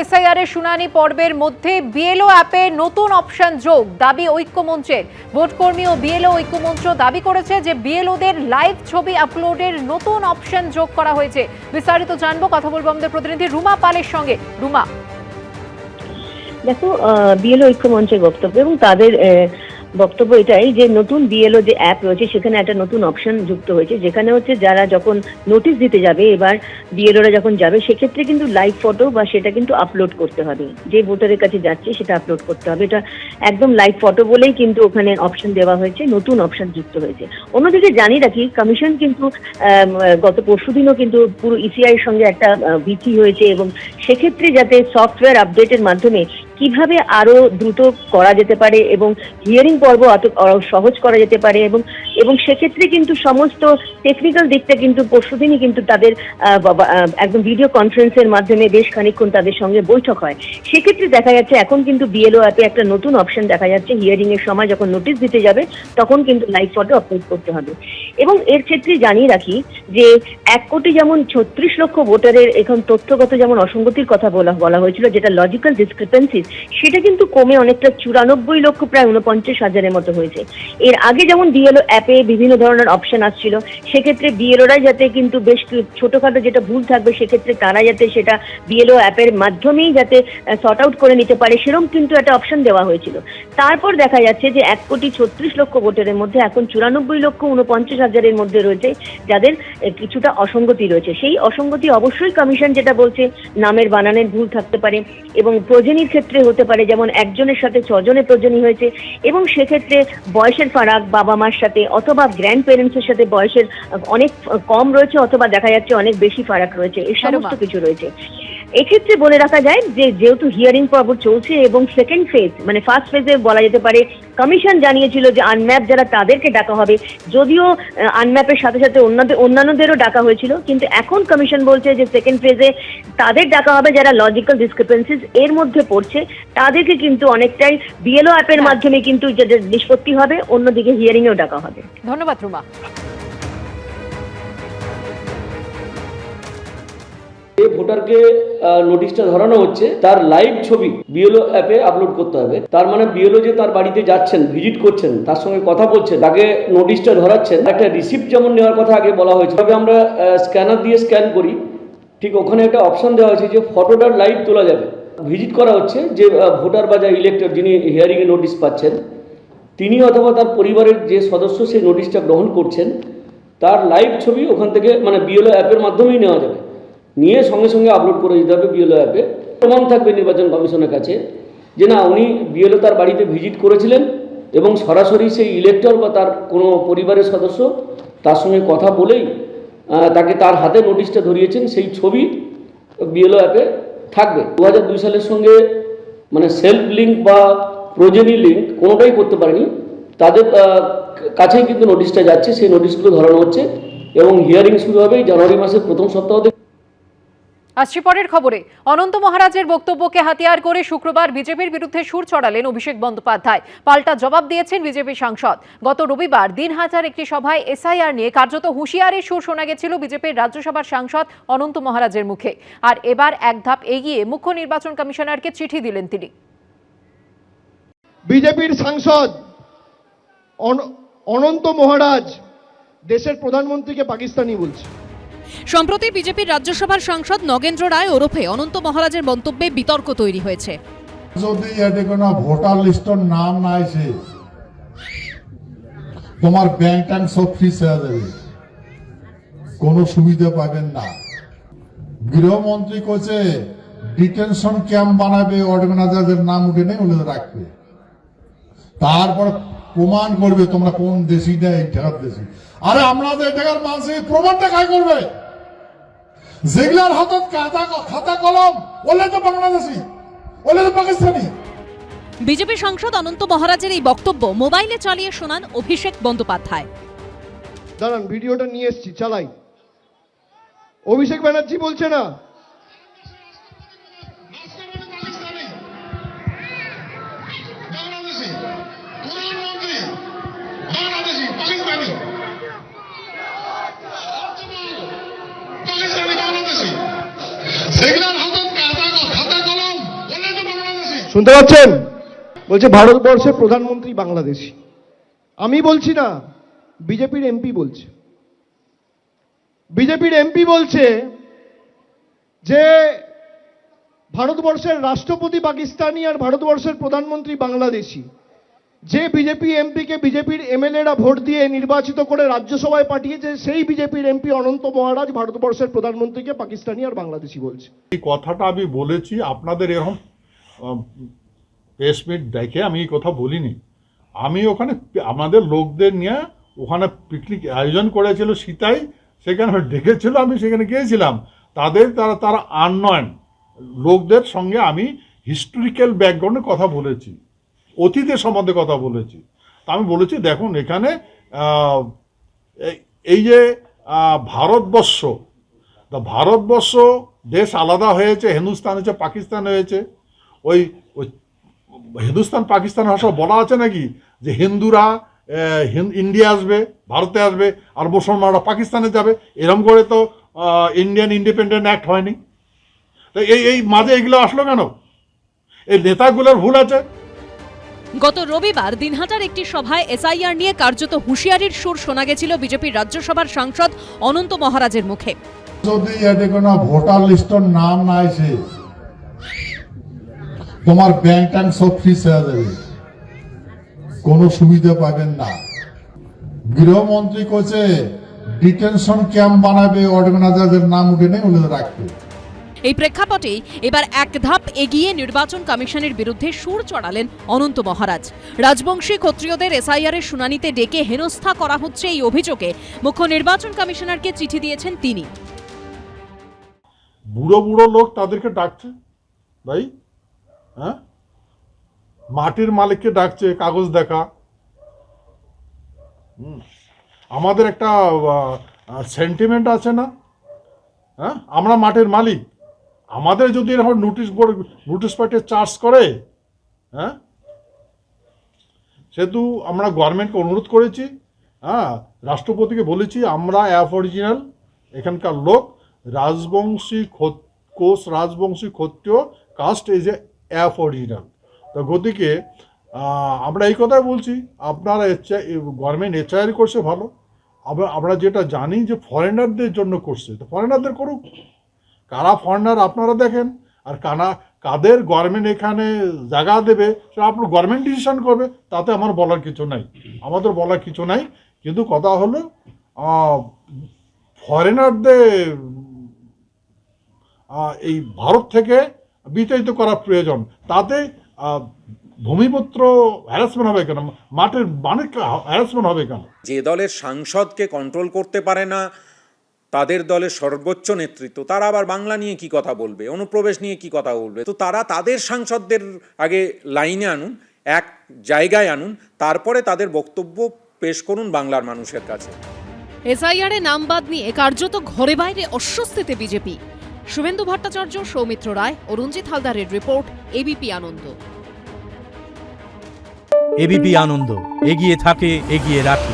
SIR এর শুনানি পর্বের মধ্যে বিএলও অ্যাপে নতুন অপশন যোগ, দাবি ঐক্যমঞ্চের। ভোটকর্মী ও বিএলও ঐক্যমঞ্চ দাবি করেছে যে বিএলওদের লাইভ ছবি আপলোডের নতুন অপশন যোগ করা হয়েছে। বিস্তারিত জানবো, কথা বলবো আমাদের প্রতিনিধি রুমা পালের সঙ্গে। রুমা, দেখো, বিএলও ঐক্যমঞ্চের বক্তব্য এবং তাদের বক্তব্য এটাই যে নতুন বিএলও যে অ্যাপ রয়েছে সেখানে একটা নতুন অপশন যুক্ত হয়েছে, যেখানে হচ্ছে যারা যখন নোটিশ দিতে যাবে, এবার বিএলওরা যখন যাবে সেক্ষেত্রে কিন্তু লাইভ ফটো বা সেটা কিন্তু আপলোড করতে হবে, যে ভোটারের কাছে যাচ্ছে সেটা আপলোড করতে হবে। এটা একদম লাইভ ফটো বলেই কিন্তু ওখানে অপশন দেওয়া হয়েছে, নতুন অপশন যুক্ত হয়েছে। অন্যদিকে জানিয়ে রাখি, কমিশন কিন্তু গত পরশুদিনও কিন্তু পুরো ইসিআই এর সঙ্গে একটা ভিটি হয়েছে এবং সেক্ষেত্রে যাতে সফটওয়্যার আপডেটের মাধ্যমে কিভাবে আরো দ্রুত করা যেতে পারে এবং হিয়ারিং পর্ব আরো সহজ করা যেতে পারে এবং সেক্ষেত্রে কিন্তু সমস্ত টেকনিক্যাল দিকটা কিন্তু পরশুদিনই কিন্তু তাদের একদম ভিডিও কনফারেন্সের মাধ্যমে বেশ খানিকক্ষণ তাদের সঙ্গে বৈঠক হয়। সেক্ষেত্রে দেখা যাচ্ছে এখন কিন্তু বিএলও অ্যাপে একটা নতুন অপশন দেখা যাচ্ছে, হিয়ারিং এর সময় যখন নোটিশ দিতে যাবে তখন কিন্তু লাইভ ফটো আপলোড করতে হবে। এবং এর ক্ষেত্রে জানিয়ে রাখি যে 1 কোটি যেমন 36 লক্ষ ভোটারের এখন তথ্যগত যেমন অসঙ্গতির কথা বলা হয়েছিল, যেটা লজিক্যাল ডিসক্রিপেন্সিস, সেটা কিন্তু কমে অনেকটা 94 লক্ষ, প্রায় 49,000-এর মতো হয়েছে। এর আগে যেমন বিএলও অ্যাপে বিভিন্ন ধরনের অপশন আসছিল, সেক্ষেত্রে বিএলওরা যাতে কিন্তু বেশ ছোটখাটো যেটা ভুল থাকবে সেক্ষেত্রে তারা যাতে সেটা বিএলও অ্যাপের মাধ্যমেই যাতে সর্ট আউট করে নিতে পারে, সেরকম কিন্তু একটা অপশন দেওয়া হয়েছিল। তারপর দেখা যাচ্ছে যে 1 কোটি 36 লক্ষ ভোটারের মধ্যে এখন 94 লক্ষ 49,000-এর মধ্যে রয়েছে যাদের কিছুটা অসঙ্গতি রয়েছে। সেই অসঙ্গতি অবশ্যই কমিশন যেটা বলছে, নামের বানানের ভুল থাকতে পারে এবং প্রজনীর ক্ষেত্রে হতে পারে, যেমন একজনের সাথে 6 জনের প্রজনী হয়েছে এবং সেক্ষেত্রে বয়সের ফারাক বাবা মার সাথে অথবা গ্র্যান্ড প্যারেন্টসের সাথে বয়সের অনেক কম রয়েছে অথবা দেখা যাচ্ছে অনেক বেশি ফারাক রয়েছে, এই সমস্ত কিছু রয়েছে। এক্ষেত্রে বলে রাখা যায় যে যেহেতু হিয়ারিং পর্ব চলছে এবং সেকেন্ড ফেজ মানে ফার্স্ট ফেজে বলা যেতে পারে কমিশন জানিয়েছিল যে আনম্যাপ যারা তাদেরকে ডাকা হবে, যদিও আনম্যাপের সাথে সাথে অন্যান্যদেরও ডাকা হয়েছিল, কিন্তু এখন কমিশন বলছে যে সেকেন্ড ফেজে তাদের ডাকা হবে যারা লজিক্যাল ডিসক্রিপেন্সিস এর মধ্যে পড়ছে, তাদেরকে কিন্তু অনেকটাই বিএলও অ্যাপের মাধ্যমে কিন্তু নিষ্পত্তি হবে, অন্যদিকে হিয়ারিংয়েও ডাকা হবে। ধন্যবাদ রুমা। যে ভোটারকে নোটিশটা ধরানো হচ্ছে তার লাইভ ছবি বিএলও অ্যাপে আপলোড করতে হবে। তার মানে বিএলও যে তার বাড়িতে যাচ্ছেন, ভিজিট করছেন, তার সঙ্গে কথা বলছেন, তাকে নোটিশটা ধরাচ্ছেন, একটা রিসিপ্ট যেমন নেওয়ার কথা আগে বলা হয়েছে, তবে আমরা স্ক্যানার দিয়ে স্ক্যান করি, ঠিক ওখানে একটা অপশন দেওয়া হয়েছে যে ফটোটা লাইভ তোলা যাবে। ভিজিট করা হচ্ছে যে ভোটার বা যা ইলেক্টর যিনি হিয়ারিংয়ে নোটিশ পাচ্ছেন, তিনি অথবা তার পরিবারের যে সদস্য সেই নোটিশটা গ্রহণ করছেন, তার লাইভ ছবি ওখান থেকে মানে বিএলও অ্যাপের মাধ্যমেই নেওয়া যাবে, নিয়ে সঙ্গে সঙ্গে আপলোড করে দিতে হবে বিএলও অ্যাপে। প্রমাণ থাকবে নির্বাচন কমিশনের কাছে যে না, উনি বিএলও তার বাড়িতে ভিজিট করেছিলেন এবং সরাসরি সেই ইলেক্টর বা তার কোনো পরিবারের সদস্য তার সঙ্গে কথা বলেই তাকে তার হাতে নোটিশটা ধরিয়েছেন, সেই ছবি বিএলও অ্যাপে থাকবে। 2002 সালের সঙ্গে মানে সেলফ লিঙ্ক বা প্রজেনি লিঙ্ক কোনোটাই করতে পারেনি, তাদের কাছেই কিন্তু নোটিশটা যাচ্ছে, সেই নোটিশগুলো ধরানো হচ্ছে এবং হিয়ারিং শুরু হবে জানুয়ারি মাসের প্রথম সপ্তাহ থেকে। আসছি পরের খবরে। অনন্ত মহারাজের বক্তব্যকে হাতিয়ার করে শুক্রবার বিজেপির বিরুদ্ধে সুর চড়ালেন অভিষেক বন্দ্যোপাধ্যায়। পাল্টা জবাব দিয়েছেন বিজেপি সাংসদ। গত রবিবার দিনহাটার একটি সভায় এসআইআর নিয়ে কার্যত হুঁশিয়ারির সুর শোনা গেছিল বিজেপির রাজ্যসভার সাংসদ অনন্ত মহারাজের মুখে। আর এবার এক ধাপ এগিয়ে মুখ্য নির্বাচন কমিশনারকে চিঠি দিলেন তিনি। বিজেপির সাংসদ অনন্ত মহারাজ দেশের প্রধানমন্ত্রীকে পাকিস্তানি বলছে। সম্প্রতি বিজেপির রাজ্যসভার সাংসদ নগেন্দ্র রায় ওরফে অনন্ত মহারাজের মন্তব্যে বিতর্ক তৈরি হয়েছে। যদি এতে কোনো ভোটার লিস্টের নাম না আসে, তোমার ব্যাংক ট্যাঙ্ক সব ফ্রিজ হয়ে যাবে, কোনো সুবিধা পাবেন না। গৃহমন্ত্রী কইছে ডিটেনশন ক্যাম্প বানাবে, অর্গানাইজারদের নাম উঠে নেই উনি রাখবে, তারপর প্রমাণ করবে তোমরা কোন দেশি না এই ঠেকার দেশি। আরে আমাদের ঠেকার মানুষ প্রমাণটা কাজ করবে, যেগুলার হাতত খাতা কলম ওলে তো বাংলাদেশি, ওলে তো পাকিস্তানি। বিজেপি সাংসদ অনন্ত মহারাজের এই বক্তব্য মোবাইলে চালিয়ে শোনান অভিষেক বন্দ্যোপাধ্যায়। দাঁড়ান, ভিডিওটা নিয়ে এসছি, চালাই। অভিষেক ব্যানার্জি বলছে না সেগুলার হাতত খাতা কলম শুনতে পাচ্ছেন? বলছে ভারতবর্ষের প্রধানমন্ত্রী বাংলাদেশি। আমি বলছি না, বিজেপির এমপি বলছে। বিজেপির এমপি বলছে যে ভারতবর্ষের রাষ্ট্রপতি পাকিস্তানি আর ভারতবর্ষের প্রধানমন্ত্রী বাংলাদেশি। যে বিজেপি এমপিকে বিজেপির এমএলএরা ভোট দিয়ে নির্বাচিত করে রাজ্যসভায় পাঠিয়েছে, সেই বিজেপির এমপি অনন্ত মহারাজ ভারতবর্ষের প্রধানমন্ত্রীকে পাকিস্তানি আর বাংলাদেশি বলছে। এই কথাটা আমি বলেছি, আপনাদের এরকম প্রেস মিট দেখে আমি এই কথা বলিনি। আমি ওখানে আমাদের লোকদের নিয়ে ওখানে পিকনিক আয়োজন করেছিল সীতাই, সেখানে ডেকেছিল, আমি সেখানে গিয়েছিলাম। তারা আননোয়েন লোকদের সঙ্গে আমি হিস্টোরিক্যাল ব্যাকগ্রাউন্ডে কথা বলেছি, অতীতের সম্বন্ধে কথা বলেছি। তা আমি বলেছি দেখুন এখানে এই যে ভারতবর্ষ দেশ আলাদা হয়েছে, হিন্দুস্তান হয়েছে, পাকিস্তান হয়েছে। ওই হিন্দুস্তান পাকিস্তান ভাষা বলা আছে নাকি যে হিন্দুরা ইন্ডিয়া আসবে, ভারতে আসবে, আর মুসলমানরা পাকিস্তানে যাবে? এরকম করে তো ইন্ডিয়ান ইন্ডিপেন্ডেন্ট অ্যাক্ট হয়নি। তো এই মাঝে এগুলো আসলো কেন? এই নেতাগুলোর ভুল আছে। গত রবিবার দিনহাটার একটি সভায় এসআইআর নিয়ে কার্যত হুঁশিয়ারির সুর শোনা গেছিল বিজেপির রাজ্যসভার সাংসদ অনন্ত মহারাজের মুখে। যদি এতে কোনো ভোটার লিস্টের নাম না আসে, তোমার ব্যাংক ট্যাঙ্ক সব ফ্রিজ হয়ে যাবে, কোনো সুবিধা পাবেন না। গৃহমন্ত্রী কোচে ডিটেনশন ক্যাম্প বানাবে, অর্গানাইজারদের নাম উঠে নেই ওদের রাখবে। এই প্রেক্ষাপটেই এবার এক ধাপ এগিয়ে নির্বাচন কমিশনের বিরুদ্ধে সুর চড়ালেন অনন্ত মহারাজ। রাজবংশী ক্ষত্রিয়দের এসআইআর এর শুনানিতে ডেকে হেনস্থা করা হচ্ছে এই অভিযোগে মুখ্য নির্বাচন কমিশনারকে চিঠি দিয়েছেন তিনি। বুড়ো বুড়ো লোক তাদেরকে ডাকছে, ভাই হ্যাঁ, মাটির মালিককে ডাকছে কাগজ দেখা। আমাদের একটা সেন্টিমেন্ট আছে না? হ্যাঁ, আমরা মাটির মালিক, আমাদের যদি এরকম নোটিশ পাঠিয়ে চার্জ করে, হ্যাঁ, সেহেতু আমরা গভর্নমেন্টকে অনুরোধ করেছি, হ্যাঁ, রাষ্ট্রপতিকে বলেছি আমরা অরিজিনাল এখানকার লোক, রাজবংশী ক্ষত্রিয় কাস্ট ইজ অরিজিনাল। তো গতিকে আমরা এই কথাই বলছি, আপনারা গভর্নমেন্ট এসআইআর করছে ভালো, আমরা যেটা জানি যে ফরেনারদের জন্য করছে, তো ফরেনারদের করুক। কারা ফরেনার আপনারা দেখেন, আর কাদের গভর্নমেন্ট এখানে জায়গা দেবে সেটা আপনার গভর্নমেন্ট ডিসিশন করবে, তাতে আমার বলার কিছু নাই, আমাদের বলার কিছু নাই। কিন্তু কথা হলো ফরেনারদের এই ভারত থেকে বিতাড়িত করা প্রয়োজন, তাতে ভূমিপুত্র হ্যারাসমেন্ট হবে কেন, মাটির মালিক হ্যারাসমেন্ট হবে কেন? যে দলের সাংসদকে কন্ট্রোল করতে পারে না তাদের দলের সর্বোচ্চ নেতৃত্ব, তারা আবার বাংলা নিয়ে কি কথা বলবে, অনুপ্রবেশ নিয়ে কি কথা বলবে? তো তারা তাদের সাংসদদের আগে লাইনে আনুন, এক জায়গায় আনুন, তারপরে তাদের বক্তব্য পেশ করুন বাংলার মানুষের কাছে। এসআইআর এ নাম বাদ নিয়ে কার্যত ঘরে বাইরে অস্বস্তিতে বিজেপি। শুভেন্দু ভট্টাচার্য, সৌমিত্র রায় ও রঞ্জিত হালদারের রিপোর্ট, এবিপি আনন্দ। এবিপি আনন্দ, এগিয়ে থাকে, এগিয়ে রাখে।